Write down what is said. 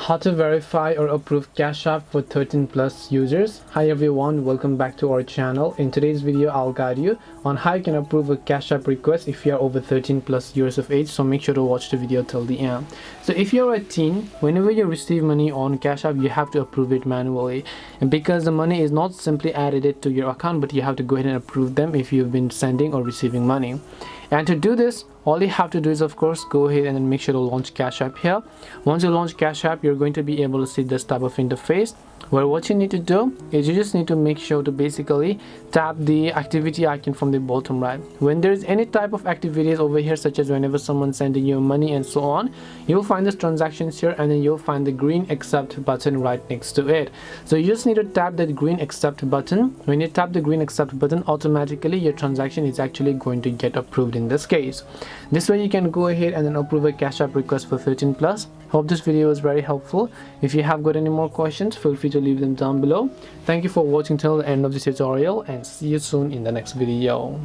How to verify or approve Cash App for 13 plus users. Hi everyone, welcome back to our channel. In today's video I'll guide you on how you can approve a Cash App request if you are over 13 plus years of age, so make sure to watch the video till the end. So if you're a teen, whenever you receive money on Cash App, you have to approve it manually, and because the money is not simply added to your account, but you have to go ahead and approve them if you've been sending or receiving money. And to do this, all you have to do is, of course, go ahead and then make sure to launch Cash App here. Once you launch Cash App, you're going to be able to see this type of interface, where what you need to do is you just need to make sure to basically tap the activity icon from the bottom right. When there's any type of activities over here, such as whenever someone's sending you money and so on, you'll find this transactions here, and then you'll find the green accept button right next to it. So you just need to tap that green accept button. When you tap the green accept button, automatically your transaction is actually going to get approved in this case. This way you can go ahead and then approve a Cash App request for 13 plus. Hope this video was very helpful. If you have got any more questions, feel free to leave them down below. Thank you for watching till the end of this tutorial, and see you soon in the next video.